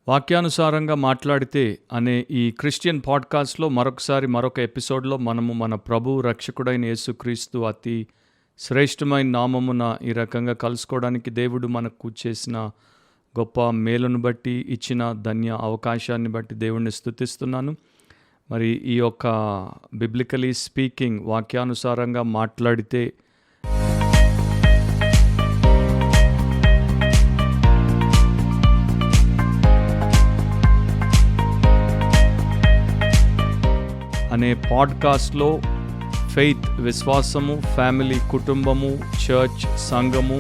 వాక్యానుసారంగా మాట్లాడితే అనే ఈ క్రిస్టియన్ పాడ్కాస్ట్లో మరొక ఎపిసోడ్లో మనము మన ప్రభు రక్షకుడైన యేసుక్రీస్తు అతి శ్రేష్టమైన నామమున ఈ రకంగా కలుసుకోవడానికి దేవుడు మనకు చేసిన గొప్ప మేలును బట్టి ఇచ్చిన ధన్య అవకాశాన్ని బట్టి దేవుడిని స్తుతిస్తున్నాను. మరి ఈ యొక్క బిబ్లికలీ స్పీకింగ్ వాక్యానుసారంగా మాట్లాడితే అనే పాడ్కాస్ట్లో ఫెయిత్, విశ్వాసము, ఫ్యామిలీ, కుటుంబము, చర్చ్, సంఘము,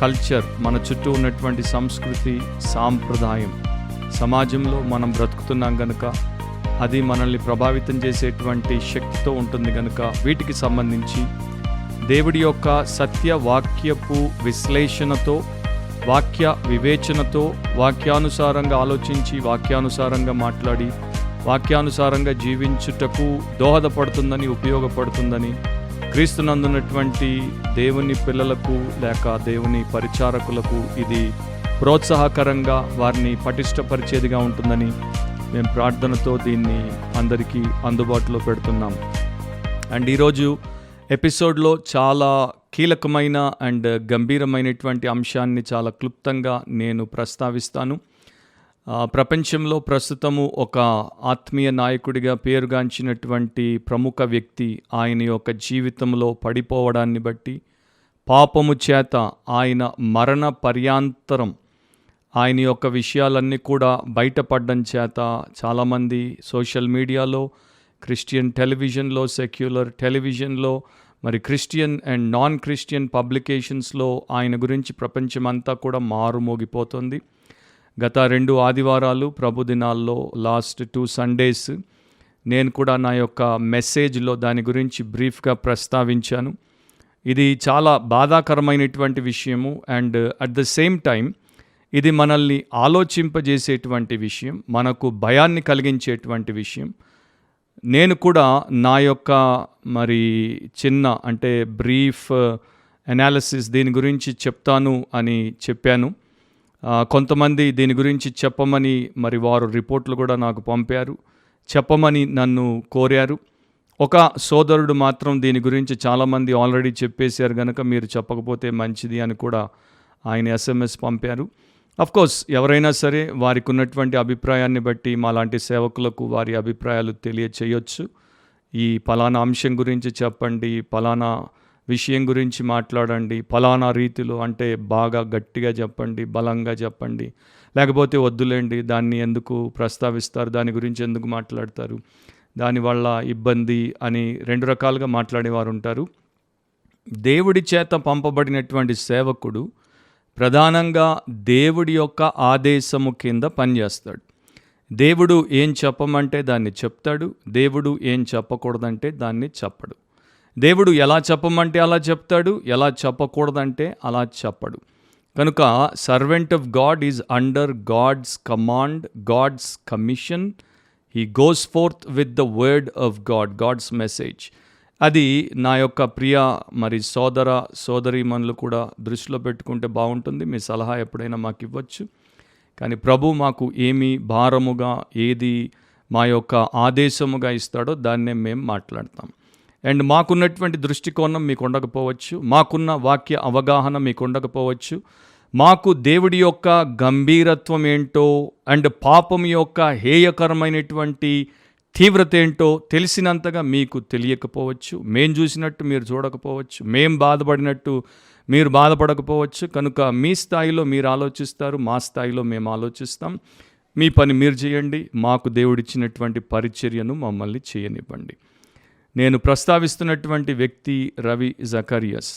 కల్చర్, మన చుట్టూ ఉన్నటువంటి సంస్కృతి, సాంప్రదాయం, సమాజంలో మనం బ్రతుకుతున్నాం కనుక అది మనల్ని ప్రభావితం చేసేటువంటి శక్తితో ఉంటుంది కనుక వీటికి సంబంధించి దేవుడి యొక్క సత్య వాక్యపు విశ్లేషణతో, వాక్య వివేచనతో, వాక్యానుసారంగా ఆలోచించి వాక్యానుసారంగా మాట్లాడి వాక్యానుసారంగా జీవించుటకు దోహదపడుతుందని, ఉపయోగపడుతుందని క్రీస్తునందున్నటువంటి దేవుని పిల్లలకు లేక దేవుని పరిచారకులకు ఇది ప్రోత్సాహకరంగా వారిని పటిష్టపరిచేదిగా ఉంటుందని మేము ప్రార్థనతో దీన్ని అందరికీ అందుబాటులో పెడుతున్నాం. అండ్ ఈరోజు ఎపిసోడ్లో చాలా కీలకమైన అండ్ గంభీరమైనటువంటి అంశాన్ని చాలా క్లుప్తంగా నేను ప్రస్తావిస్తాను. ప్రపంచంలో ప్రస్తుతము ఒక ఆత్మీయ నాయకుడిగా పేరుగాంచినటువంటి ప్రముఖ వ్యక్తి ఆయన యొక్క జీవితంలో పడిపోవడాన్ని బట్టి, పాపము చేత ఆయన మరణ పర్యాంతరం ఆయన యొక్క విషయాలన్నీ కూడా బయటపడడం చేత చాలామంది సోషల్ మీడియాలో, క్రిస్టియన్ టెలివిజన్లో, సెక్యులర్ టెలివిజన్లో, మరి క్రిస్టియన్ అండ్ నాన్ క్రిస్టియన్ పబ్లికేషన్స్లో ఆయన గురించి ప్రపంచమంతా కూడా మారుమోగిపోతుంది. గత 2 ఆదివారాలు ప్రభు దినాల్లో, లాస్ట్ 2 సండేస్ నేను కూడా నా యొక్క మెసేజ్లో దాని గురించి బ్రీఫ్గా ప్రస్తావించాను. ఇది చాలా బాధాకరమైనటువంటి విషయము and at the same time ఇది మనల్ని ఆలోచింపజేసేటువంటి విషయం, మనకు భయాన్ని కలిగించేటువంటి విషయం. నేను కూడా నా యొక్క మరి చిన్న బ్రీఫ్ అనాలిసిస్ దీని గురించి చెప్తాను అని చెప్పాను. కొంతమంది దీని గురించి చెప్పమని మరి వారు రిపోర్ట్లు కూడా నాకు పంపారు, చెప్పమని నన్ను కోరారు. ఒక సోదరుడు మాత్రం దీని గురించి చాలామంది ఆల్రెడీ చెప్పేశారు కనుక మీరు చెప్పకపోతే మంచిది అని కూడా ఆయన SMS పంపారు. అఫ్కోర్స్ ఎవరైనా సరే వారికి ఉన్నటువంటి అభిప్రాయాన్ని బట్టి మాలాంటి సేవకులకు వారి అభిప్రాయాలు తెలియచేయొచ్చు. ఈ పలానా అంశం గురించి చెప్పండి, పలానా విషయం గురించి మాట్లాడండి, ఫలానా రీతిలో బాగా గట్టిగా చెప్పండి, బలంగా చెప్పండి, లేకపోతే వద్దులేండి, దాన్ని ఎందుకు ప్రస్తావిస్తారు, దాని గురించి ఎందుకు మాట్లాడతారు, దానివల్ల ఇబ్బంది అని 2 రకాలుగా మాట్లాడేవారు ఉంటారు. దేవుడి చేత పంపబడినటువంటి సేవకుడు ప్రధానంగా దేవుడి యొక్క ఆదేశము కింద పనిచేస్తాడు. దేవుడు ఏం చెప్పమంటే దాన్ని చెప్తాడు, దేవుడు ఏం చెప్పకూడదంటే దాన్ని చెప్పడు. దేవుడు ఎలా చెప్పమంటే అలా చెప్తాడు, ఎలా చెప్పకూడదంటే అలా చెప్పడు. కనుక servant of God is under God's command, God's commission. He goes forth with the word of God, God's message. అది నా యొక్క ప్రియ మరి సోదరీమణులు కూడా దృష్టిలో పెట్టుకుంటే బాగుంటుంది. మీ సలహా ఎప్పుడైనా మాకు ఇవ్వచ్చు. కానీ ప్రభు మాకు ఏమి భారముగా, ఏది మా యొక్క ఆదేశముగా ఇస్తాడో దాన్నే మేము మాట్లాడతాం. అండ్ మాకున్నటువంటి దృష్టికోణం మీకు ఉండకపోవచ్చు, మాకున్న వాక్య అవగాహన మీకు ఉండకపోవచ్చు, మాకు దేవుడి యొక్క గంభీరత్వం ఏంటో అండ్ పాపం యొక్క హేయకరమైనటువంటి తీవ్రత ఏంటో తెలిసినంతగా మీకు తెలియకపోవచ్చు, మేం చూసినట్టు మీరు చూడకపోవచ్చు, మేం బాధపడినట్టు మీరు బాధపడకపోవచ్చు. కనుక మీ స్థాయిలో మీరు ఆలోచిస్తారు, మా స్థాయిలో మేము ఆలోచిస్తాం. మీ పని మీరు చేయండి, మాకు దేవుడిచ్చినటువంటి పరిచర్యను మమ్మల్ని చేయనివ్వండి. నేను ప్రస్తావిస్తున్నటువంటి వ్యక్తి రవి జకరియస్.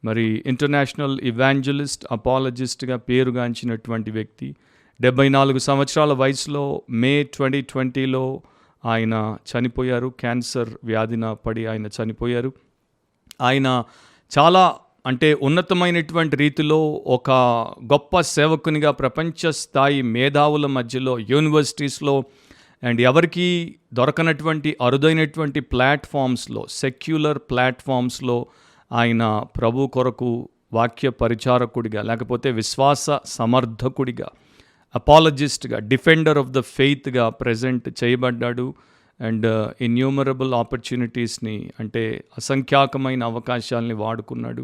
మరి ఇంటర్నేషనల్ ఇవాంజలిస్ట్, అపాలజిస్ట్గా పేరుగాంచినటువంటి వ్యక్తి. 74 సంవత్సరాల వయసులో మే 2020లో ఆయన చనిపోయారు. క్యాన్సర్ వ్యాధిన పడి ఆయన చనిపోయారు. ఆయన చాలా ఉన్నతమైనటువంటి రీతిలో ఒక గొప్ప సేవకునిగా ప్రపంచ స్థాయి మేధావుల మధ్యలో, యూనివర్సిటీస్లో అండ్ ఎవరికి దొరకనటువంటి అరుదైనటువంటి ప్లాట్ఫామ్స్లో, సెక్యులర్ ప్లాట్ఫామ్స్లో ఆయన ప్రభు కొరకు వాక్య పరిచారకుడిగా లేకపోతే విశ్వాస సమర్థకుడిగా అపాలజిస్ట్గా, డిఫెండర్ ఆఫ్ ద ఫెయిత్గా ప్రజెంట్ చేయబడ్డాడు. అండ్ ఇన్యూమరబుల్ ఆపర్చునిటీస్ని, అంటే అసంఖ్యాకమైన అవకాశాలని వాడుకున్నాడు.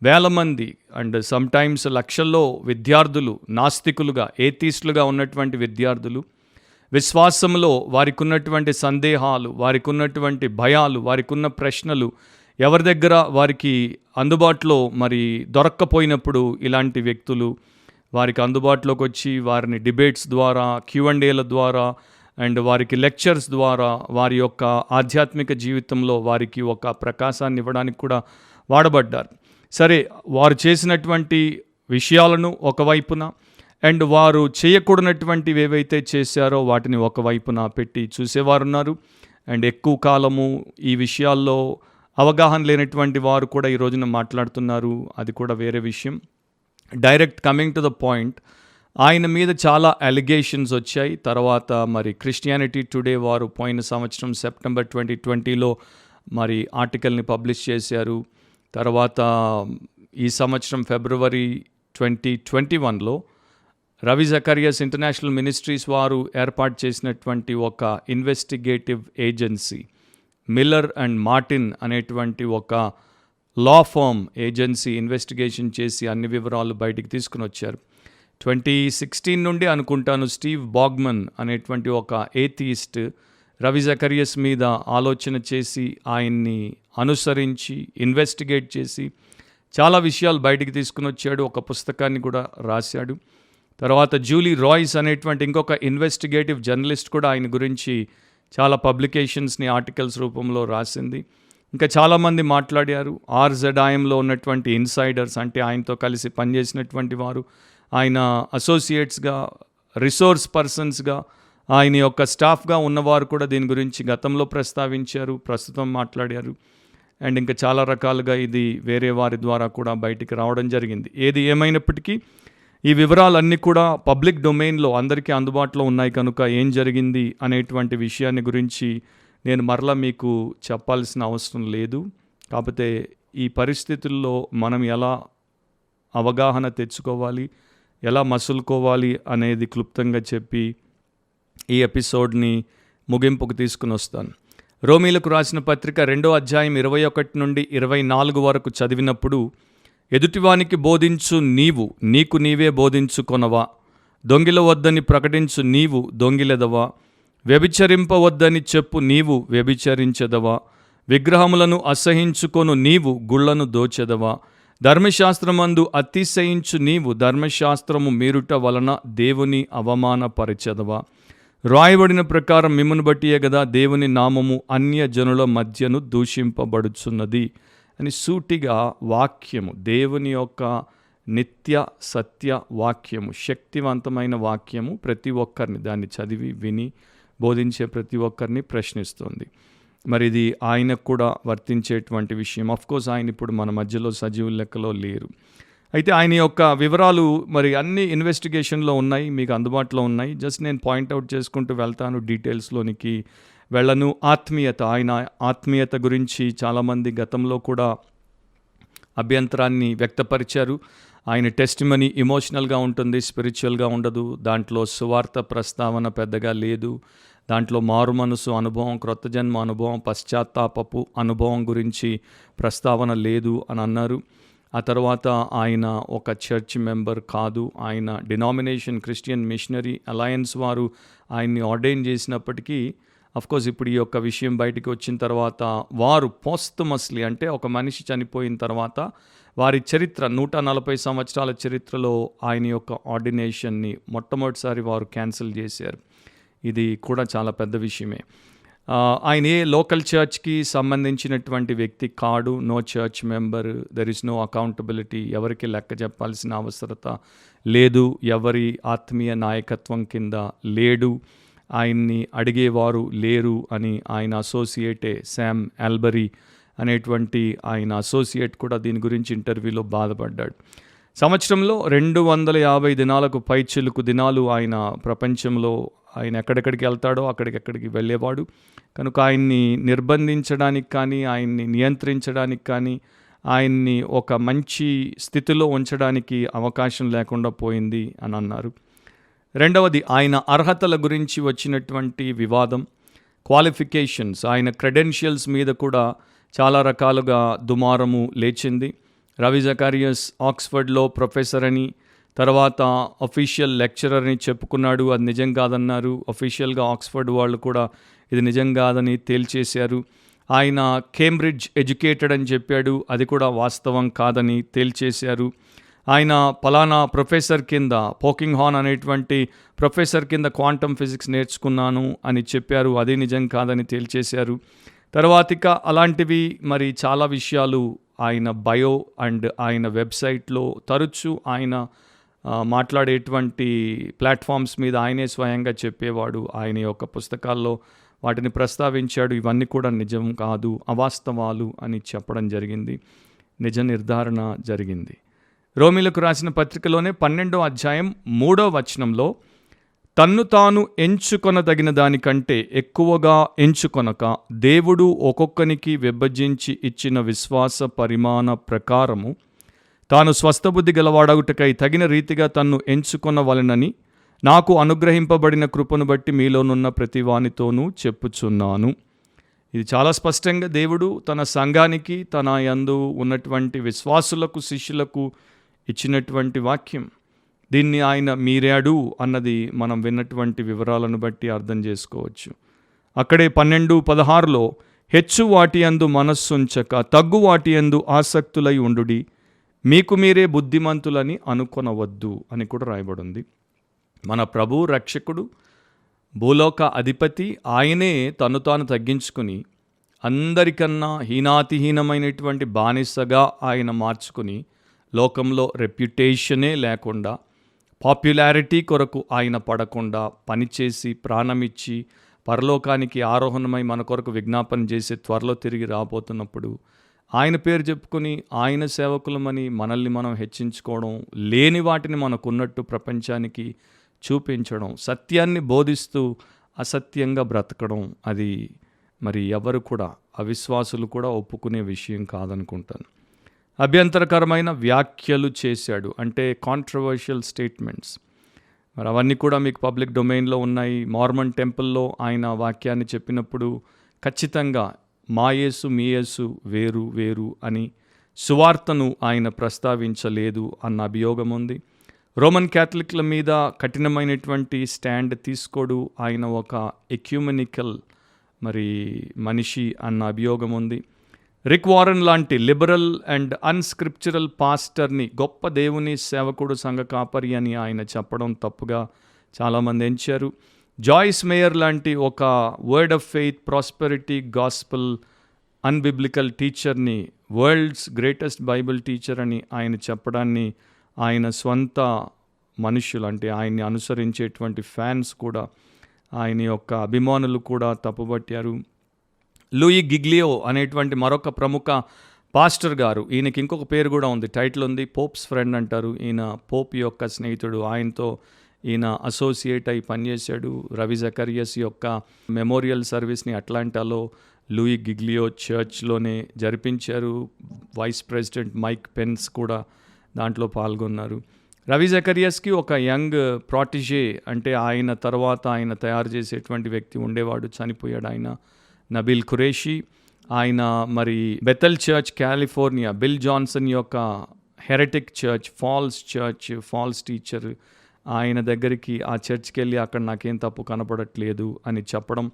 వేల మంది అండ్ సమ్టైమ్స్ లక్షల్లో విద్యార్థులు, నాస్తికులుగా, ఏథీస్టులుగా ఉన్నటువంటి విద్యార్థులు విశ్వాసంలో వారికి ఉన్నటువంటి సందేహాలు, వారికి ఉన్నటువంటి భయాలు, వారికి ఉన్న ప్రశ్నలు ఎవరి దగ్గర వారికి అందుబాటులో మరి దొరక్కపోయినప్పుడు ఇలాంటి వ్యక్తులు వారికి అందుబాటులోకి వచ్చి వారిని డిబేట్స్ ద్వారా, Q&Aల ద్వారా అండ్ వారికి లెక్చర్స్ ద్వారా వారి యొక్క ఆధ్యాత్మిక జీవితంలో వారికి ఒక ప్రకాశాన్ని ఇవ్వడానికి కూడా వాడబడ్డారు. సరే, వారు చేసినటువంటి విషయాలను ఒకవైపున అండ్ వారు చేయకూడనటువంటివి ఏవైతే చేశారో వాటిని ఒకవైపున పెట్టి చూసేవారున్నారు. అండ్ ఎక్కువ కాలము ఈ విషయాల్లో అవగాహన లేనటువంటి వారు కూడా ఈ రోజున మాట్లాడుతున్నారు. అది కూడా వేరే విషయం. Direct coming to the point, ఆయన మీద చాలా అలిగేషన్స్ వచ్చాయి. తర్వాత మరి క్రిస్టియానిటీ టుడే వారు పోయిన సంవత్సరం సెప్టెంబర్ 2020లో మరి ఆర్టికల్ని పబ్లిష్ చేశారు. తర్వాత ఈ సంవత్సరం ఫిబ్రవరి 2021లో రవి జకరియాస్ ఇంటర్నేషనల్ మినిస్ట్రీస్ వారు ఏర్పాటు చేసినటువంటి ఒక investigative agency, Miller and Martin అనేటువంటి ఒక లా ఫర్మ్ ఏజెన్సీ ఇన్వెస్టిగేషన్ చేసి అన్ని వివరాలు బయటికి తీసుకుని వచ్చారు. 2016 నుండి అనుకుంటాను స్టీవ్ బాగ్మన్ అనేటువంటి ఒక ఏథీయిస్ట్ రవి జకరియాస్ మీద ఆలోచన చేసి ఆయన్ని అనుసరించి ఇన్వెస్టిగేట్ చేసి చాలా విషయాలు బయటికి తీసుకుని వచ్చాడు. ఒక పుస్తకాన్ని కూడా రాశాడు. తర్వాత జూలీ రాయ్స్ అనేటువంటి ఇంకొక ఇన్వెస్టిగేటివ్ జర్నలిస్ట్ కూడా ఆయన గురించి చాలా పబ్లికేషన్స్ని ఆర్టికల్స్ రూపంలో రాసింది. ఇంకా చాలామంది మాట్లాడారు. RZIMలో ఉన్నటువంటి ఇన్సైడర్స్, అంటే ఆయనతో కలిసి పనిచేసినటువంటి వారు, ఆయన అసోసియేట్స్గా, రిసోర్స్ పర్సన్స్గా, ఆయన యొక్క స్టాఫ్గా ఉన్నవారు కూడా దీని గురించి గతంలో ప్రస్తావించారు, ప్రస్తుతం మాట్లాడారు. అండ్ ఇంకా చాలా రకాలుగా ఇది వేరే వారి ద్వారా కూడా బయటికి రావడం జరిగింది. ఏది ఏమైనప్పటికీ ఈ వివరాలన్నీ కూడా పబ్లిక్ డొమైన్లో అందరికీ అందుబాటులో ఉన్నాయి కనుక ఏం జరిగింది అనేటువంటి విషయాన్ని గురించి నేను మరలా మీకు చెప్పాల్సిన అవసరం లేదు. కాకపోతే ఈ పరిస్థితుల్లో మనం ఎలా అవగాహన తెచ్చుకోవాలి, ఎలా మసులుకోవాలి అనేది క్లుప్తంగా చెప్పి ఈ ఎపిసోడ్ని ముగింపుకు తీసుకుని వస్తాను. రోమీలకు రాసిన పత్రిక 2వ అధ్యాయం 21 నుండి 24 వరకు చదివినప్పుడు, ఎదుటివానికి బోధించు నీవు నీకు నీవే బోధించుకొనవా? దొంగిలవద్దని ప్రకటించు నీవు దొంగిలెదవా? వ్యభిచరింపవద్దని చెప్పు నీవు వ్యభిచరించెదవా? విగ్రహములను అసహించుకొను నీవు గుళ్లను దోచెదవా? ధర్మశాస్త్రమందు అతిశయించు నీవు ధర్మశాస్త్రము మీరుట వలన దేవుని అవమానపరచెదవా? రాయబడిన ప్రకారం మిమ్మును బట్టియే గదా దేవుని నామము అన్య జనుల మధ్యను దూషింపబడుచున్నది అని సూటిగా వాక్యము, దేవుని యొక్క నిత్య సత్య వాక్యము, శక్తివంతమైన వాక్యము ప్రతి ఒక్కరిని, దాన్ని చదివి విని బోధించే ప్రతి ఒక్కరిని ప్రశ్నిస్తుంది. మరి ఇది ఆయనకు కూడా వర్తించేటువంటి విషయం. ఆఫ్కోర్స్ ఆయన ఇప్పుడు మన మధ్యలో సజీవుల లెక్కలో లేరు. అయితే ఆయన యొక్క వివరాలు మరి అన్ని ఇన్వెస్టిగేషన్లో ఉన్నాయి, మీకు అందుబాటులో ఉన్నాయి. జస్ట్ నేను పాయింట్అవుట్ చేసుకుంటూ వెళ్తాను, డీటెయిల్స్లోనికి వెళ్ళను. ఆత్మీయత, ఆయన ఆత్మీయత గురించి చాలామంది గతంలో కూడా అభ్యంతరాన్ని వ్యక్తపరిచారు. ఆయన టెస్టిమనీ ఇమోషనల్గా ఉంటుంది, స్పిరిచువల్గా ఉండదు. దాంట్లో సువార్త ప్రస్తావన పెద్దగా లేదు. దాంట్లో మారు మనసు అనుభవం, క్రొత్త జన్మ అనుభవం, పశ్చాత్తాపపు అనుభవం గురించి ప్రస్తావన లేదు అని అన్నారు. ఆ తర్వాత ఆయన ఒక చర్చ్ మెంబర్ కాదు. ఆయన డినామినేషన్ క్రిస్టియన్ మిషనరీ అలయన్స్ వారు ఆయన్ని ఆర్డైన్ చేసినప్పటికీ అఫ్కోర్స్ ఇప్పుడు ఈ యొక్క విషయం బయటికి వచ్చిన తర్వాత వారు పోస్టమస్లీ, అంటే ఒక మనిషి చనిపోయిన తర్వాత వారి చరిత్ర 140 సంవత్సరాల చరిత్రలో ఆయన యొక్క ఆర్డినేషన్ని మొట్టమొదటిసారి వారు క్యాన్సిల్ చేశారు. ఇది కూడా చాలా పెద్ద విషయమే. ఆయన ఏ లోకల్ చర్చ్కి సంబంధించినటువంటి వ్యక్తి కాడు. No church member, there is no accountability. ఎవరికి లెక్క చెప్పాల్సిన అవసరత లేదు. ఎవరి ఆత్మీయ నాయకత్వం కింద లేడు. ఆయన్ని అడిగేవారు లేరు అని ఆయన అసోసియేటే శామ్ ఆల్బరీ అనేటువంటి ఆయన అసోసియేట్ కూడా దీని గురించి ఇంటర్వ్యూలో బాధపడ్డాడు. సంవత్సరంలో 250 దినాలకు పైచిలుకు దినాలు ఆయన ప్రపంచంలో ఆయన ఎక్కడెక్కడికి వెళ్తాడో అక్కడికెక్కడికి వెళ్ళేవాడు. కనుక ఆయన్ని నిర్బంధించడానికి కానీ, ఆయన్ని నియంత్రించడానికి కానీ, ఆయన్ని ఒక మంచి స్థితిలో ఉంచడానికి అవకాశం లేకుండా పోయింది అని అన్నారు. రెండవది ఆయన అర్హతల గురించి వచ్చినటువంటి వివాదం, క్వాలిఫికేషన్స్, ఆయన క్రెడెన్షియల్స్ మీద కూడా చాలా రకాలుగా దుమారము లేచింది. రవి జకారియస్ ఆక్స్ఫర్డ్లో ప్రొఫెసర్ అని, తర్వాత అఫీషియల్ లెక్చరర్ అని చెప్పుకున్నాడు. అది నిజం కాదన్నారు. అఫీషియల్గా ఆక్స్ఫర్డ్ వాళ్ళు కూడా ఇది నిజం కాదని తేల్చేశారు. ఆయన కేంబ్రిడ్జ్ ఎడ్యుకేటెడ్ అని చెప్పాడు. అది కూడా వాస్తవం కాదని తేల్చేశారు. ఆయన పలానా ప్రొఫెసర్ కింద, పోకింగ్ హార్న్ అనేటువంటి ప్రొఫెసర్ కింద క్వాంటమ్ ఫిజిక్స్ నేర్చుకున్నాను అని చెప్పారు. అది నిజం కాదని తేల్చేశారు. తర్వాతిక అలాంటివి మరి చాలా విషయాలు ఆయన బయో అండ్ ఆయన వెబ్సైట్లో తరచూ ఆయన మాట్లాడేటువంటి ప్లాట్ఫామ్స్ మీద ఆయనే స్వయంగా చెప్పేవాడు. ఆయన యొక్క పుస్తకాల్లో వాటిని ప్రస్తావించాడు. ఇవన్నీ కూడా నిజం కాదు, అవాస్తవాలు అని చెప్పడం జరిగింది. నిజ నిర్ధారణ జరిగింది. రోమీలకు రాసిన పత్రికలోనే 12వ అధ్యాయం 3వ వచనంలో తన్ను తాను ఎంచుకొనదగిన దానికంటే ఎక్కువగా ఎంచుకొనక దేవుడు ఒక్కొక్కనికి విభజించి ఇచ్చిన విశ్వాస పరిమాణ ప్రకారము తాను స్వస్థబుద్ధి గలవాడగుటకై తగిన రీతిగా తన్ను ఎంచుకొనవలెనని నాకు అనుగ్రహింపబడిన కృపను బట్టి మీలోనున్న ప్రతి వానితోనూ చెప్పుచున్నాను. ఇది చాలా స్పష్టంగా దేవుడు తన సంఘానికి, తన యందు ఉన్నటువంటి విశ్వాసులకు, శిష్యులకు ఇచ్చినటువంటి వాక్యం. దీన్ని ఆయన మీరాడు అన్నది మనం విన్నటువంటి వివరాలను బట్టి అర్థం చేసుకోవచ్చు. అక్కడే 12:16లో హెచ్చు వాటి యందు మనస్సుంచక తగ్గు వాటి యందు ఆసక్తులై ఉండుడి, మీకు మీరే బుద్ధిమంతులని అనుకొనవద్దు అని కూడా రాయబడింది. మన ప్రభు, రక్షకుడు, భూలోక అధిపతి ఆయనే తను తాను తగ్గించుకుని అందరికన్నా హీనాతిహీనమైనటువంటి బానిసగా ఆయన మార్చుకుని లోకంలో రెప్యుటేషనే లేకుండా, పాపులారిటీ కొరకు ఆయన పడకుండా పనిచేసి ప్రాణమిచ్చి పరలోకానికి ఆరోహణమై మన కొరకు విజ్ఞాపన చేసి త్వరలో తిరిగి రాబోతున్నప్పుడు ఆయన పేరు చెప్పుకొని ఆయన సేవకులమని మనల్ని మనం హెచ్చించుకోవడం, లేని వాటిని మనకున్నట్టు ప్రపంచానికి చూపించడం, సత్యాన్ని బోధిస్తూ అసత్యంగా బ్రతకడం, అది మరి ఎవరు కూడా, అవిశ్వాసులు కూడా ఒప్పుకునే విషయం కాదనుకుంటాను. అభ్యంతరకరమైన వ్యాఖ్యలు చేశాడు, అంటే కాంట్రవర్షియల్ స్టేట్మెంట్స్. మరి అవన్నీ కూడా మీకు పబ్లిక్ డొమైన్లో ఉన్నాయి. మార్మన్ టెంపుల్లో ఆయన వాక్యాన్ని చెప్పినప్పుడు ఖచ్చితంగా మా యేసు మీ యేసు వేరు వేరు అని సువార్తను ఆయన ప్రస్తావించలేదు అన్న అభియోగం ఉంది. రోమన్ క్యాథలిక్ల మీద కఠినమైనటువంటి స్టాండ్ తీసుకోడు. ఆయన ఒక ఎక్యూమెనికల్ మరి మనిషి అన్న అభియోగం ఉంది. రిక్ వారన్ లాంటి లిబరల్ అండ్ అన్స్క్రిప్చురల్ పాస్టర్ని గొప్ప దేవుని సేవకుడు, సంఘ కాపరి అని ఆయన చెప్పడం తప్పుగా చాలామంది ఎంచారు. జాయిస్ మేయర్ లాంటి ఒక word of faith, prosperity, gospel, unbiblical టీచర్ని వరల్డ్స్ గ్రేటెస్ట్ బైబిల్ టీచర్ అని ఆయన చెప్పడాన్ని ఆయన స్వంత మనుషులు, అంటే ఆయన్ని అనుసరించేటువంటి ఫ్యాన్స్ కూడా, ఆయన యొక్క అభిమానులు కూడా తప్పుబట్టారు. లూయి గిగ్లియో అనేటువంటి మరొక ప్రముఖ పాస్టర్ గారు, ఈయనకి ఇంకొక పేరు కూడా ఉంది, టైటిల్ ఉంది, పోప్స్ ఫ్రెండ్ అంటారు. ఈయన పోప్ యొక్క స్నేహితుడు. ఆయనతో ఈయన అసోసియేట్ అయి పనిచేశాడు. రవి జకరియస్ యొక్క మెమోరియల్ సర్వీస్ని అట్లాంటాలో లూయి గిగ్లియో చర్చ్లోనే జరిపించారు. వైస్ ప్రెసిడెంట్ మైక్ పెన్స్ కూడా దాంట్లో పాల్గొన్నారు. రవి జకరియస్కి ఒక యంగ్ ప్రాటిజే, అంటే ఆయన తర్వాత ఆయన తయారు చేసేటువంటి వ్యక్తి ఉండేవాడు, చనిపోయాడు ఆయన, నబీల్ ఖురేషీ. ఆయన మరి Bethel church, California, bill Johnson యొక్క హెరెటిక్ చర్చ్, ఫాల్స్ టీచర్, ఆయన దగ్గరికి ఆ చర్చ్కి వెళ్ళి అక్కడ నాకేం తప్పు కనపడట్లేదు అని చెప్పడం,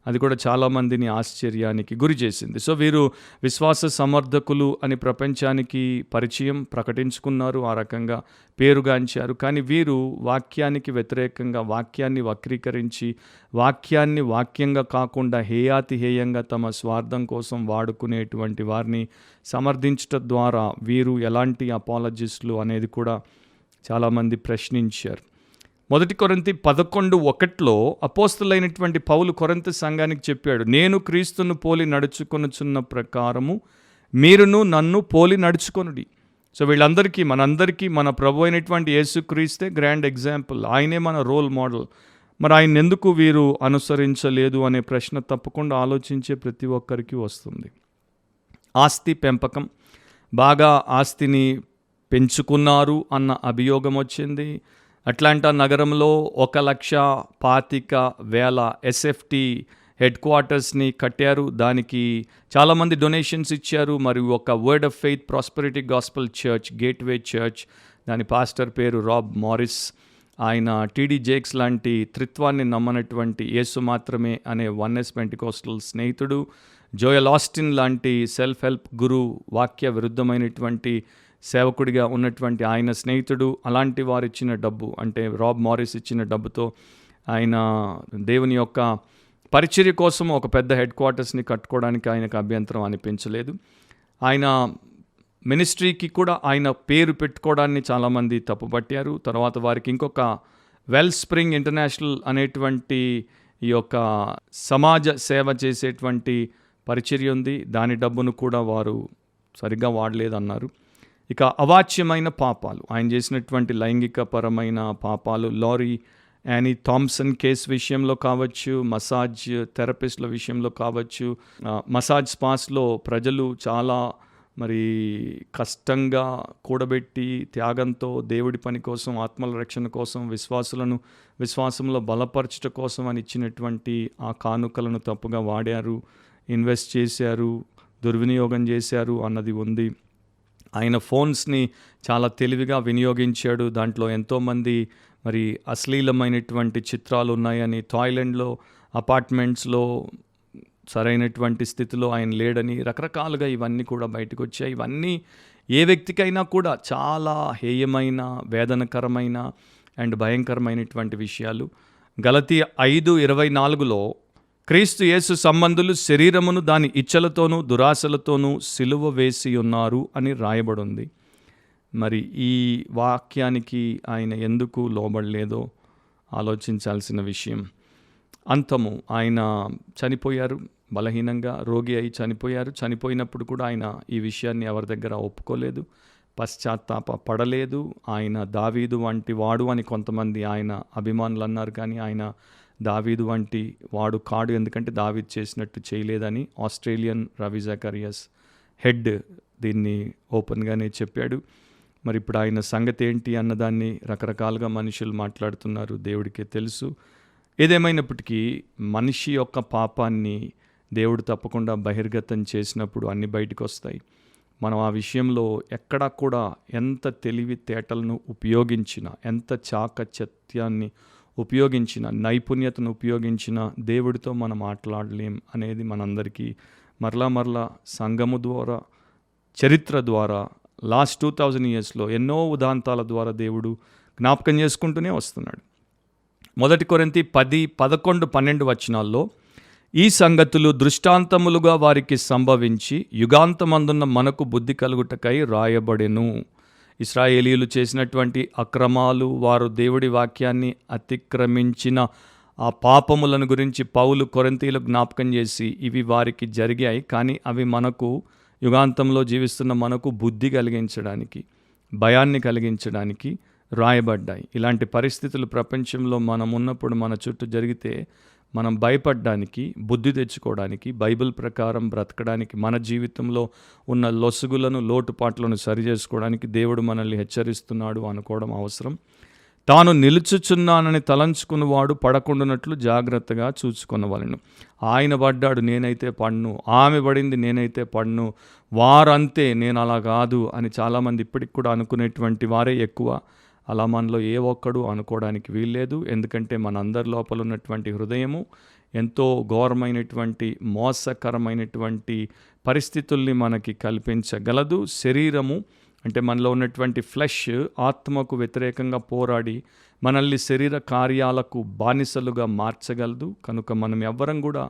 అది కూడా చాలామందిని ఆశ్చర్యానికి గురి చేసింది. సో వీరు విశ్వాస సమర్థకులు అని ప్రపంచానికి పరిచయం ప్రకటించుకున్నారు, ఆ రకంగా పేరుగాంచారు. కానీ వీరు వాక్యానికి వ్యతిరేకంగా, వాక్యాన్ని వక్రీకరించి, వాక్యాన్ని వాక్యంగా కాకుండా హేయాతిహేయంగా తమ స్వార్థం కోసం వాడుకునేటువంటి వారిని సమర్థించడం ద్వారా వీరు ఎలాంటి అపాలజిస్టులు అనేది కూడా చాలామంది ప్రశ్నించారు. 1 కొరింథీ 11:1 అపోస్తలులైనటువంటి పౌలు కొరింథీ సంఘానికి చెప్పాడు, నేను క్రీస్తును పోలి నడుచుకొనుచున్న ప్రకారము మీరును నన్ను పోలి నడుచుకొనుడి. సో వీళ్ళందరికీ, మనందరికీ మన ప్రభు అయినటువంటి యేసుక్రీస్తే గ్రాండ్ ఎగ్జాంపుల్, ఆయనే మన రోల్ మోడల్. మరి ఆయన ఎందుకు వీరు అనుసరించలేదు అనే ప్రశ్న తప్పకుండా ఆలోచించే ప్రతి ఒక్కరికి వస్తుంది. ఆస్తి పెంపకం, బాగా ఆస్తిని పెంచుకున్నారు అన్న అభియోగం వచ్చింది. అట్లాంటా నగరంలో 1,25,000 ఎస్ఎఫ్టీ హెడ్ క్వార్టర్స్ని కట్టారు. దానికి చాలామంది డొనేషన్స్ ఇచ్చారు. మరియు ఒక word of faith prosperity gospel church, gateway church, దాని పాస్టర్ పేరు రాబ్ మారిస్. ఆయన టీడీ జేక్స్ లాంటి త్రిత్వాన్ని నమ్మనటువంటి యేసు మాత్రమే అనే వన్నెస్ పెంటికోస్టల్ స్నేహితుడు, జోయల్ ఆస్టిన్ లాంటి సెల్ఫ్ హెల్ప్ గురు, వాక్య విరుద్ధమైనటువంటి సేవకుడిగా ఉన్నటువంటి ఆయన స్నేహితుడు. అలాంటి వారు ఇచ్చిన డబ్బు, అంటే రాబ్ మారిస్ ఇచ్చిన డబ్బుతో ఆయన దేవుని యొక్క పరిచర్య కోసం ఒక పెద్ద హెడ్ క్వార్టర్స్ని కట్టుకోవడానికి ఆయనకు అభ్యంతరం అనిపించలేదు. ఆయన మినిస్ట్రీకి కూడా ఆయన పేరు పెట్టుకోవడాన్ని చాలామంది తప్పుపట్టారు. తర్వాత వారికి ఇంకొక వెల్ స్ప్రింగ్ ఇంటర్నేషనల్ అనేటువంటి ఈ యొక్క సమాజ సేవ చేసేటువంటి పరిచర్య ఉంది. దాని డబ్బును కూడా వారు సరిగ్గా వాడలేదన్నారు. ఇక అవాచ్యమైన పాపాలు, ఆయన చేసినటువంటి లైంగిక పరమైన పాపాలు, లారీ యానీ థామ్సన్ కేసు విషయంలో కావచ్చు, మసాజ్ థెరపిస్ట్ల విషయంలో కావచ్చు, మసాజ్ స్పాస్లో ప్రజలు చాలా మరి కష్టంగా కూడబెట్టి త్యాగంతో దేవుడి పని కోసం, ఆత్మల రక్షణ కోసం, విశ్వాసంలో బలపరచట కోసం అని ఇచ్చినటువంటి ఆ కానుకలను తప్పుగా వాడారు, ఇన్వెస్ట్ చేశారు, దుర్వినియోగం చేశారు అన్నది ఉంది. ఆయన ఫోన్స్ని చాలా తెలివిగా వినియోగించాడు. దాంట్లో ఎంతోమంది మరి అశ్లీలమైనటువంటి చిత్రాలు ఉన్నాయని, థాయిలాండ్లో అపార్ట్మెంట్స్లో సరైనటువంటి స్థితిలో ఆయన లేడని, రకరకాలుగా ఇవన్నీ కూడా బయటకు వచ్చాయి. ఇవన్నీ ఏ వ్యక్తికైనా కూడా చాలా హేయమైన, వేదనకరమైన అండ్ భయంకరమైనటువంటి విషయాలు. గలతీ 5:24లో క్రీస్తు యేసు సంబంధులు శరీరమును దాని ఇచ్చలతోనూ దురాశలతోనూ సిలువ వేసి ఉన్నారు అని రాయబడింది. మరి ఈ వాక్యానికి ఆయన ఎందుకు లోబడలేదో ఆలోచించాల్సిన విషయం. అంతము ఆయన చనిపోయారు, బలహీనంగా రోగి అయి చనిపోయారు. చనిపోయినప్పుడు కూడా ఆయన ఈ విషయాన్ని ఎవరి దగ్గర ఒప్పుకోలేదు, పశ్చాత్తాప పడలేదు. ఆయన దావీదు వంటి వాడు అని కొంతమంది ఆయన అభిమానులు అన్నారు, కానీ ఆయన దావీదు వంటి వాడు కాడు, ఎందుకంటే దావీదు చేసినట్టు చేయలేదని ఆస్ట్రేలియన్ రవి జకరియస్ హెడ్ దీన్ని ఓపెన్గానే చెప్పాడు. మరి ఇప్పుడు ఆయన సంగతి ఏంటి అన్నదాన్ని రకరకాలుగా మనుషులు మాట్లాడుతున్నారు, దేవుడికే తెలుసు. ఏదేమైనప్పటికీ మనిషి యొక్క పాపాన్ని దేవుడు తప్పకుండా బహిర్గతం చేసినప్పుడు అన్ని బయటకు వస్తాయి. మనం ఆ విషయంలో ఎక్కడా కూడా ఎంత తెలివితేటలను ఉపయోగించినా, ఎంత చాకచత్యాన్ని ఉపయోగించిన, నైపుణ్యతను ఉపయోగించిన దేవుడితో మనం మాట్లాడలేం అనేది మనందరికీ మరలా సంఘము ద్వారా, చరిత్ర ద్వారా, లాస్ట్ 2000 yearsలో ఎన్నో ఉదాంతాల ద్వారా దేవుడు జ్ఞాపకం చేసుకుంటూనే వస్తున్నాడు. 1 కొరింథీ 10, 11, 12 వచనాల్లో ఈ సంగతులు దృష్టాంతములుగా వారికి సంభవించి యుగాంతమందున్న మనకు బుద్ధి కలుగుటకై రాయబడెను. ఇశ్రాయేలీయులు చేసినటువంటి అక్రమాలు, వారు దేవుడి వాక్యాన్ని అతిక్రమించిన ఆ పాపములను గురించి పౌలు కొరింథీయులకు జ్ఞాపకం చేసి ఇవి వారికి జరిగాయి, కానీ అవి మనకు యుగాంతంలో జీవిస్తున్న మనకు బుద్ధి కలిగించడానికి, భయాన్ని కలిగించడానికి రాయబడ్డాయి. ఇలాంటి పరిస్థితులు ప్రపంచంలో మనం ఉన్నప్పుడు మన చుట్టూ జరిగితే మనం భయపడడానికి, బుద్ధి తెచ్చుకోవడానికి, బైబిల్ ప్రకారం బ్రతకడానికి, మన జీవితంలో ఉన్న లొసుగులను, లోటుపాట్లను సరిచేసుకోవడానికి దేవుడు మనల్ని హెచ్చరిస్తున్నాడు అనుకోవడం అవసరం. తాను నిలుచుచున్నానని తలంచుకున్నవాడు పడకుండానట్లు జాగ్రత్తగా చూచుకొనవలెను. ఆయన పడ్డాడు, నేనైతే పడ్ను, ఆమె పడింది, నేనైతే పడ్ను, వారంతే, నేను అలా కాదు అని చాలామంది ఇప్పటికి కూడా అనుకునేటువంటి వారే ఎక్కువ. అలా మనలో ఏ ఒక్కడు అనుకోవడానికి వీల్లేదు. ఎందుకంటే మనందరి లోపల ఉన్నటువంటి హృదయము ఎంతో ఘోరమైనటువంటి, మోసకరమైనటువంటి పరిస్థితుల్ని మనకి కల్పించగలదు. శరీరము అంటే మనలో ఉన్నటువంటి ఫ్లెష్ ఆత్మకు వ్యతిరేకంగా పోరాడి మనల్ని శరీర కార్యాలకు బానిసలుగా మార్చగలదు. కనుక మనం ఎవ్వరం కూడా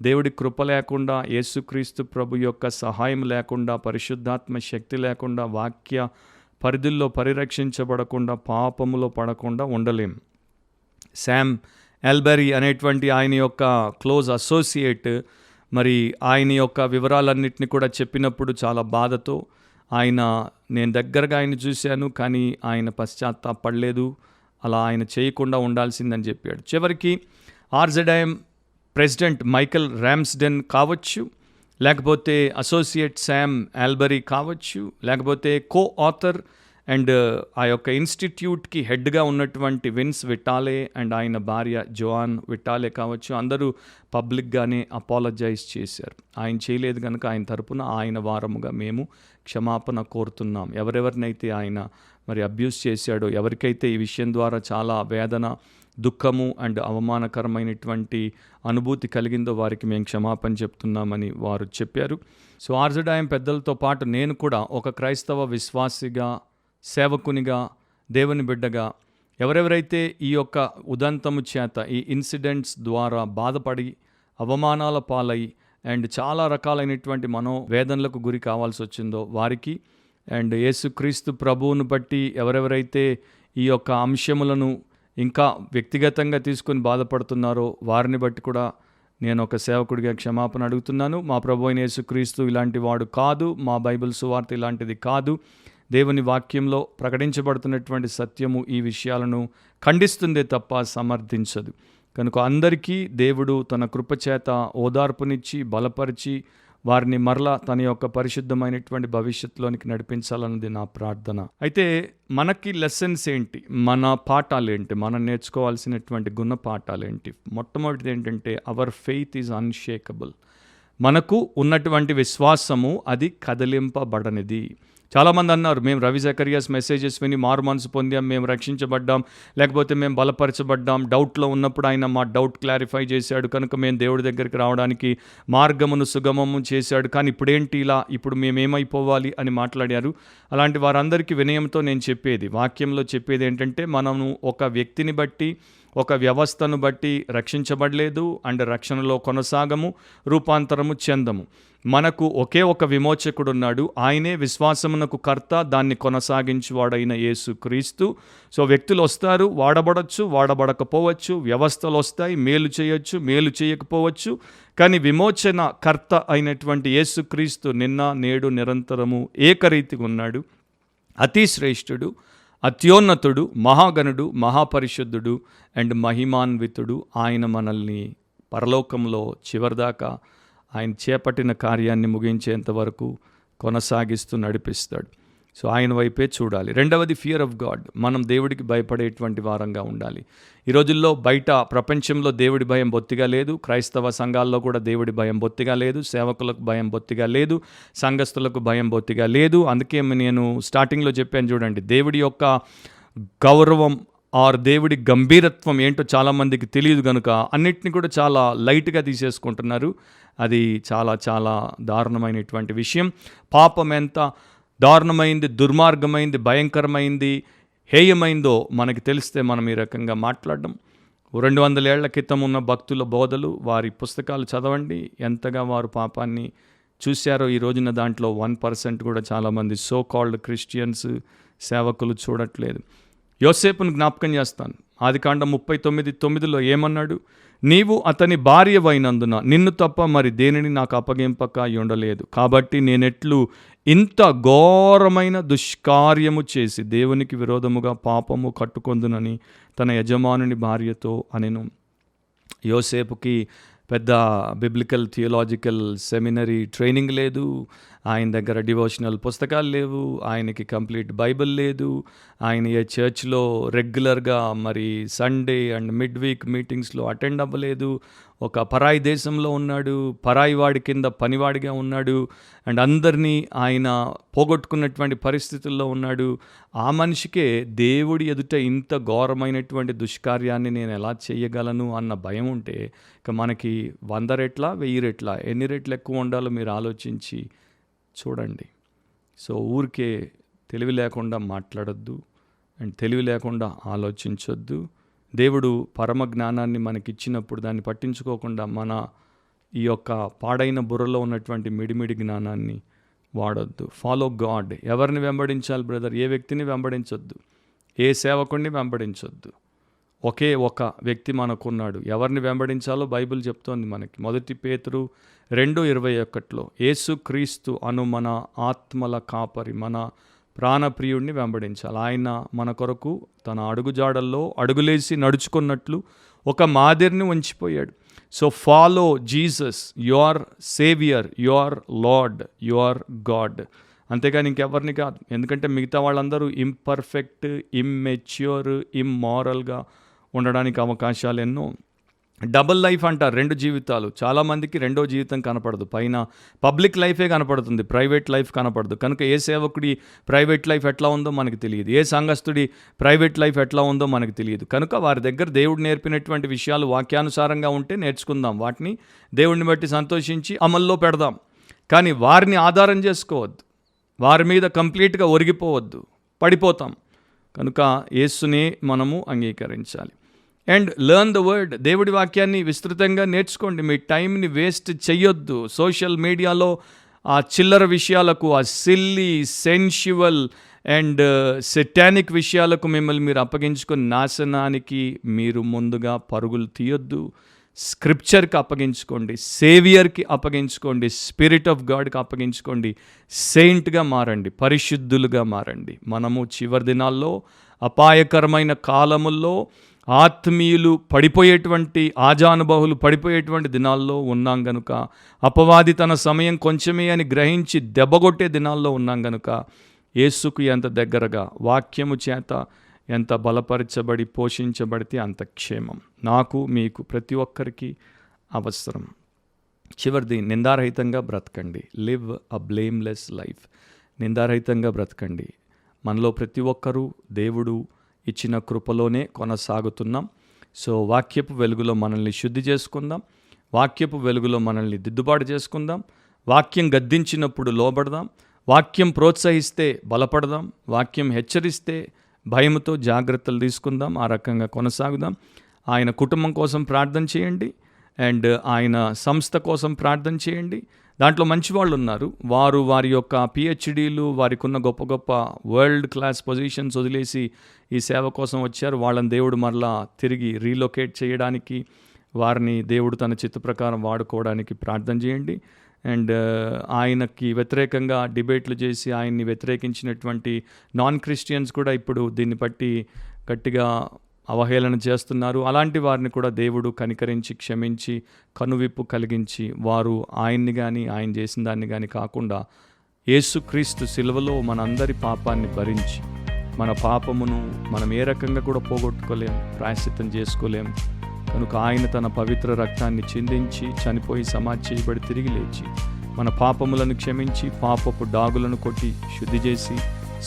దేవుడి కృప లేకుండా, యేసుక్రీస్తు ప్రభు యొక్క సహాయం లేకుండా, పరిశుద్ధాత్మ శక్తి లేకుండా, వాక్య పరిధుల్లో పరిరక్షించబడకుండా, పాపములో పడకుండా ఉండలేం. శామ్ ఎల్బెరీ అనేటువంటి ఆయన యొక్క క్లోజ్ అసోసియేట్ మరి ఆయన యొక్క వివరాలన్నింటినీ కూడా చెప్పినప్పుడు చాలా బాధతో, నేను దగ్గరగా ఆయన చూశాను, కానీ ఆయన పశ్చాత్తాపడలేదు, అలా ఆయన చేయకుండా ఉండాల్సిందని చెప్పాడు. చివరికి ఆర్జెడైఎం ప్రెసిడెంట్ మైకెల్ ర్యామ్స్డెన్ కావచ్చు, లేకపోతే అసోసియేట్ శామ్ ఎల్బెరీ కావచ్చు, లేకపోతే కో ఆథర్ అండ్ ఆ యొక్క ఇన్స్టిట్యూట్కి హెడ్గా ఉన్నటువంటి విన్స్ విటాలే అండ్ ఆయన భార్య జోయాన్ విటాలే కావచ్చు, అందరూ పబ్లిక్గానే అపాలజైజ్ చేశారు. ఆయన చేయలేదు కనుక ఆయన తరపున ఆయన వారముగా మేము క్షమాపణ కోరుతున్నాం. ఎవరెవరినైతే ఆయన మరి అబ్యూస్ చేశాడో, ఎవరికైతే ఈ విషయం ద్వారా చాలా వేదన, దుఃఖము అండ్ అవమానకరమైనటువంటి అనుభూతి కలిగిందో వారికి మేము క్షమాపణ చెప్తున్నామని వారు చెప్పారు. సో ఆర్జడాయం పెద్దలతో పాటు నేను కూడా ఒక క్రైస్తవ విశ్వాసిగా, సేవకునిగా, దేవుని బిడ్డగా ఎవరెవరైతే ఈ యొక్క ఉదంతము చేత, ఈ ఇన్సిడెంట్స్ ద్వారా బాధపడి అవమానాల పాలై అండ్ చాలా రకాలైనటువంటి మనోవేదనలకు గురి కావాల్సి వచ్చిందో వారికి, అండ్ యేసుక్రీస్తు ప్రభువును బట్టి ఎవరెవరైతే ఈ యొక్క అంశములను ఇంకా వ్యక్తిగతంగా తీసుకొని బాధపడుతున్నారో వారిని బట్టి కూడా నేను ఒక సేవకుడిగా క్షమాపణ అడుగుతున్నాను. మా ప్రభు అయిన యేసుక్రీస్తు ఇలాంటి వాడు కాదు, మా బైబిల్ సువార్త ఇలాంటిది కాదు. దేవుని వాక్యంలో ప్రకటించబడుతున్నటువంటి సత్యము ఈ విషయాలను ఖండిస్తుందే తప్ప సమర్థించదు. కనుక అందరికీ దేవుడు తన కృపచేత ఓదార్పునిచ్చి బలపరిచి వారిని మరలా తన యొక్క పరిశుద్ధమైనటువంటి భవిష్యత్తులోనికి నడిపించాలన్నది నా ప్రార్థన. అయితే మనకి లెసన్స్ ఏంటి, మన పాఠాలేంటి, మనం నేర్చుకోవాల్సినటువంటి గుణపాఠాలేంటి? మొట్టమొదటిది ఏంటంటే అవర్ ఫెయిత్ ఈజ్ అన్షేకబుల్. మనకు ఉన్నటువంటి విశ్వాసము అది కదిలింపబడనిది. చాలామంది అన్నారు, మేము రవి జకరియాస్ మెసేజెస్ విని మారు మనసు పొందాం, మేము రక్షించబడ్డాం, లేకపోతే మేము బలపరచబడ్డాం, డౌట్లో ఉన్నప్పుడు ఆయన మా డౌట్ క్లారిఫై చేశాడు కనుక మేము దేవుడి దగ్గరికి రావడానికి మార్గమును సుగమము చేశాడు, కానీ ఇప్పుడేంటి ఇలా, ఇప్పుడు మేమేమైపోవాలి అని మాట్లాడారు. అలాంటి వారందరికీ వినయంతో నేను చెప్పేది, వాక్యంలో చెప్పేది ఏంటంటే, మనము ఒక వ్యక్తిని బట్టి, ఒక వ్యవస్థను బట్టి రక్షించబడలేదు అండ్ రక్షణలో కొనసాగము, రూపాంతరము చెందము. మనకు ఒకే ఒక విమోచకుడు ఉన్నాడు, ఆయనే విశ్వాసమునకు కర్త, దాన్ని కొనసాగించువాడైన యేసుక్రీస్తు. సో వ్యక్తులు వస్తారు, వాడబడచ్చు, వాడబడకపోవచ్చు, వ్యవస్థలు వస్తాయి, మేలు చేయొచ్చు, మేలు చేయకపోవచ్చు, కానీ విమోచన కర్త అయినటువంటి యేసుక్రీస్తు నిన్న నేడు నిరంతరము ఏకరీతిగా ఉన్నాడు. అతి శ్రేష్ఠుడు, అత్యోన్నతుడు, మహాగణుడు, మహాపరిశుద్ధుడు అండ్ మహిమాన్వితుడు. ఆయన మనల్ని పరలోకంలో చివరిదాకా ఆయన చేపట్టిన కార్యాన్ని ముగించేంత వరకు కొనసాగిస్తూ నడిపిస్తాడు. సో ఆయన వైపే చూడాలి. రెండవది ఫియర్ ఆఫ్ గాడ్. మనం దేవుడికి భయపడేటువంటి వారంగా ఉండాలి. ఈ రోజుల్లో బయట ప్రపంచంలో దేవుడి భయం బొత్తిగా లేదు, క్రైస్తవ సంఘాల్లో కూడా దేవుడి భయం బొత్తిగా లేదు, సేవకులకు భయం బొత్తిగా లేదు, సంఘస్థులకు భయం బొత్తిగా లేదు. అందుకే నేను స్టార్టింగ్లో చెప్పాను చూడండి, దేవుడి యొక్క గౌరవం ఆర్ దేవుడి గంభీరత్వం ఏంటో చాలామందికి తెలియదు కనుక అన్నిటిని కూడా చాలా లైట్గా తీసేసుకుంటున్నారు. అది చాలా చాలా దారుణమైనటువంటి విషయం. పాపం ఎంత దారుణమైంది, దుర్మార్గమైంది, భయంకరమైంది, హేయమైందో మనకి తెలిస్తే మనం ఈ రకంగా మాట్లాడడం. 200 ఏళ్ల క్రితం ఉన్న భక్తుల బోధలు, వారి పుస్తకాలు చదవండి, ఎంతగా వారు పాపాన్ని చూశారో ఈ రోజున దాంట్లో 1% కూడా చాలామంది సో కాల్డ్ క్రిస్టియన్స్, సేవకులు చూడట్లేదు. యోసేపును జ్ఞాపకం చేస్తాను. ఆదికాండం 39:9 ఏమన్నాడు? నీవు అతని భార్యవైనందున నిన్ను తప్ప మరి దేనిని నాకు అప్పగింపక ఉండలేదు, కాబట్టి నేనెట్లు ఇంత ఘోరమైన దుష్కార్యము చేసి దేవునికి విరోధముగా పాపము కట్టుకొందునని తన యజమానుని భార్యతో అనెను. యోసేపుకి పెద్ద బిబ్లికల్ థియోలాజికల్ సెమినరీ ట్రైనింగ్ లేదు, ఆయన దగ్గర డివోషనల్ పుస్తకాలు లేవు, ఆయనకి కంప్లీట్ బైబిల్ లేదు, ఆయన ఏ చర్చ్లో రెగ్యులర్గా మరి సండే అండ్ మిడ్ వీక్ మీటింగ్స్లో అటెండ్ అవ్వలేదు, ఒక పరాయి దేశంలో ఉన్నాడు, పరాయి వాడి కింద పనివాడిగా ఉన్నాడు అండ్ అందరినీ ఆయన పోగొట్టుకున్నటువంటి పరిస్థితుల్లో ఉన్నాడు. ఆ మనిషికే దేవుడి ఎదుట ఇంత ఘోరమైనటువంటి దుష్కార్యాన్ని నేను ఎలా చేయగలను అన్న భయం ఉంటే ఇక మనకి 100 రెట్ల 1000 రెట్ల ఎన్ని రెట్లు ఎక్కువ ఉండాలో మీరు ఆలోచించి చూడండి. సో ఊరికే తెలివి లేకుండా మాట్లాడొద్దు అండ్ తెలివి లేకుండా ఆలోచించొద్దు. దేవుడు పరమ జ్ఞానాన్ని మనకిచ్చినప్పుడు దాన్ని పట్టించుకోకుండా మన ఈ యొక్క పాడైన బుర్రలో ఉన్నటువంటి మిడిమిడి జ్ఞానాన్ని వాడొద్దు. Follow God. ఎవరిని వెంబడించాలి బ్రదర్? ఏ వ్యక్తిని వెంబడించొద్దు, ఏ సేవకుడిని వెంబడించొద్దు. ఒకే ఒక వ్యక్తి మనకున్నాడు. ఎవరిని వెంబడించాలో బైబిల్ చెప్తోంది మనకి. 1 పేతురు 2:21 యేసుక్రీస్తు అను మన ఆత్మల కాపరి, మన ప్రాణప్రియుడిని వెంబడించాలి. ఆయన మన కొరకు తన అడుగుజాడల్లో అడుగులేసి నడుచుకున్నట్లు ఒక మాదిరిని ఉంచిపోయాడు. So follow Jesus, your saviour, your Lord, your God. అంతేగాని ఇంకెవరిని కాదు. ఎందుకంటే మిగతా వాళ్ళందరూ ఇంపర్ఫెక్ట్, ఇమ్మెచ్యూర్, ఇమ్మారల్గా ఉండడానికి అవకాశాలు ఎన్నో. డబుల్ లైఫ్ అంటారు, 2 జీవితాలు. చాలామందికి రెండో జీవితం కనపడదు. పైన పబ్లిక్ లైఫే కనపడుతుంది, ప్రైవేట్ లైఫ్ కనపడదు. కనుక ఏ సేవకుడి ప్రైవేట్ లైఫ్ ఎట్లా ఉందో మనకు తెలియదు, ఏ సంఘస్థుడి ప్రైవేట్ లైఫ్ ఎట్లా ఉందో మనకు తెలియదు. కనుక వారి దగ్గర దేవుడు నేర్పినటువంటి విషయాలు వాక్యానుసారంగా ఉంటే నేర్చుకుందాం, వాటిని దేవుడిని బట్టి సంతోషించి అమల్లో పెడదాం. కానీ వారిని ఆధారం చేసుకోవద్దు, వారి మీద కంప్లీట్గా ఒరిగిపోవద్దు, పడిపోతాం. కనుక యేసునే మనము అంగీకరించాలి. And learn the word. దేవుడి వాక్యాన్ని విస్తృతంగా నేర్చుకోండి. మీ టైంని వేస్ట్ చెయ్యొద్దు సోషల్ మీడియాలో ఆ చిల్లర విషయాలకు, ఆ సిల్లీ, సెన్షువల్ అండ్ సెటానిక్ విషయాలకు మిమ్మల్ని మీరు అప్పగించుకొని నాశనానికి మీరు ముందుగా పరుగులు తీయొద్దు. స్క్రిప్చర్కి అప్పగించుకోండి, సేవియర్కి అప్పగించుకోండి, స్పిరిట్ ఆఫ్ గాడ్కి అప్పగించుకోండి. సెయింట్గా మారండి, పరిశుద్ధులుగా మారండి. మనము చివరి దినాల్లో, అపాయకరమైన కాలముల్లో ఆత్మీయులు పడిపోయేటువంటి, ఆజానుబాహులు పడిపోయేటువంటి దినాల్లో ఉన్నాం గనుక, అపవాది తన సమయం కొంచెమే అని గ్రహించి దెబ్బగొట్టే దినాల్లో ఉన్నాం గనుక, యేసుకు ఎంత దగ్గరగా వాక్యము చేత ఎంత బలపరచబడి పోషించబడితే అంత క్షేమం. నాకు, మీకు, ప్రతి ఒక్కరికి అవసరం. చివరిది, నిందారహితంగా బ్రతకండి. Live a blameless life. నిందారహితంగా బ్రతకండి. మనలో ప్రతి ఒక్కరూ దేవుడు ఇచ్చిన కృపలోనే కొనసాగుతున్నాం. సో వాక్యపు వెలుగులో మనల్ని శుద్ధి చేసుకుందాం, వాక్యపు వెలుగులో మనల్ని దిద్దుబాటు చేసుకుందాం. వాక్యం గద్దించినప్పుడు లోబడదాం, వాక్యం ప్రోత్సహిస్తే బలపడదాం, వాక్యం హెచ్చరిస్తే భయముతో జాగ్రత్తలు తీసుకుందాం. ఆ రకంగా కొనసాగుదాం. ఆయన కుటుంబం కోసం ప్రార్థన చేయండి, అండ్ ఆయన సంస్థ కోసం ప్రార్థన చేయండి. దాంట్లో మంచి వాళ్ళు ఉన్నారు, వారు వారి యొక్క పిహెచ్డీలు, వారికి ఉన్న గొప్ప గొప్ప వరల్డ్ క్లాస్ పొజిషన్స్ వదిలేసి ఈ సేవ కోసం వచ్చారు. వాళ్ళని దేవుడు మరలా తిరిగి రీలొకేట్ చేయడానికి, వారిని దేవుడు తన చిత్త ప్రకారం వాడుకోవడానికి ప్రార్థన చేయండి. అండ్ ఆయనకి వ్యతిరేకంగా డిబేట్లు చేసి ఆయన్ని వ్యతిరేకించినటువంటి నాన్ క్రిస్టియన్స్ కూడా ఇప్పుడు దీన్ని బట్టి గట్టిగా అవహేళన చేస్తున్నారు. అలాంటి వారిని కూడా దేవుడు కనికరించి, క్షమించి, కనువిప్పు కలిగించి, వారు ఆయన్ని కానీ, ఆయన చేసిన దాన్ని కానీ కాకుండా యేసుక్రీస్తు సిలువలో మనందరి పాపాన్ని భరించి, మన పాపమును మనం ఏ రకంగా కూడా పోగొట్టుకోలేం, ప్రాయశ్చిత్తం చేసుకోలేం. కనుక ఆయన తన పవిత్ర రక్తాన్ని చిందించి, చనిపోయి సమాధి చేయబడి తిరిగి లేచి, మన పాపములను క్షమించి, పాపపు డాగులను కొట్టి శుద్ధి చేసి,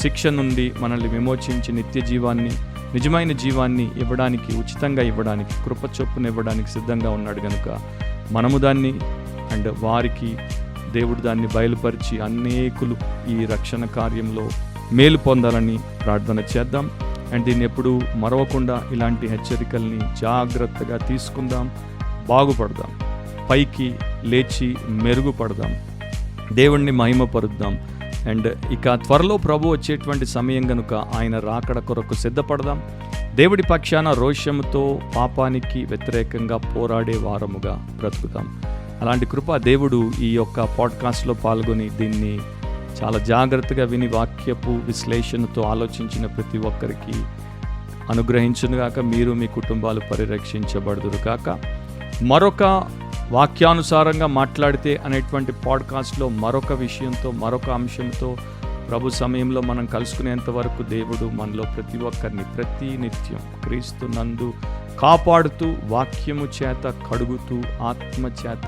శిక్ష నుండి మనల్ని విమోచించి నిత్య జీవాన్ని, నిజమైన జీవాన్ని ఇవ్వడానికి, ఉచితంగా ఇవ్వడానికి, కృప చొప్పున ఇవ్వడానికి సిద్ధంగా ఉన్నాడు కనుక మనము దాన్ని అండ్ వారికి దేవుడు దాన్ని బయలుపరిచి అనేకులు ఈ రక్షణ కార్యంలో మేలు పొందాలని ప్రార్థన చేద్దాం. అండ్ దీన్ని ఎప్పుడు మరవకుండా ఇలాంటి హెచ్చరికల్ని జాగ్రత్తగా తీసుకుందాం, బాగుపడదాం, పైకి లేచి మెరుగుపడదాం, దేవుణ్ణి మహిమపరుద్దాం. అండ్ ఇక త్వరలో ప్రభు వచ్చేటువంటి సమయం కనుక ఆయన రాకడ కొరకు సిద్ధపడదాం. దేవుడి పక్షాన రోషముతో పాపానికి వ్యతిరేకంగా పోరాడే వారముగా బ్రతుకుతాం. అలాంటి కృప దేవుడు ఈ యొక్క పాడ్కాస్ట్లో పాల్గొని దీన్ని చాలా జాగ్రత్తగా విని వాక్యపు విశ్లేషణతో ఆలోచించిన ప్రతి ఒక్కరికి అనుగ్రహించునుగాక. మీరు మీ కుటుంబాలు పరిరక్షించబడుదురు కాక. మరొక వాక్యానుసారంగా మాట్లాడితే అనేటువంటి పాడ్కాస్ట్లో మరొక విషయంతో, మరొక అంశంతో ప్రభు సమయంలో మనం కలుసుకునేంత వరకు దేవుడు మనలో ప్రతి ఒక్కరిని ప్రతి నిత్యం క్రీస్తు నందు కాపాడుతూ, వాక్యము చేత కడుగుతూ, ఆత్మ చేత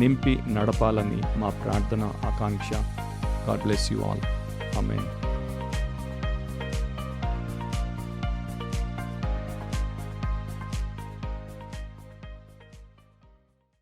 నింపి నడపాలని మా ప్రార్థన, ఆకాంక్ష. God bless you all. Amen.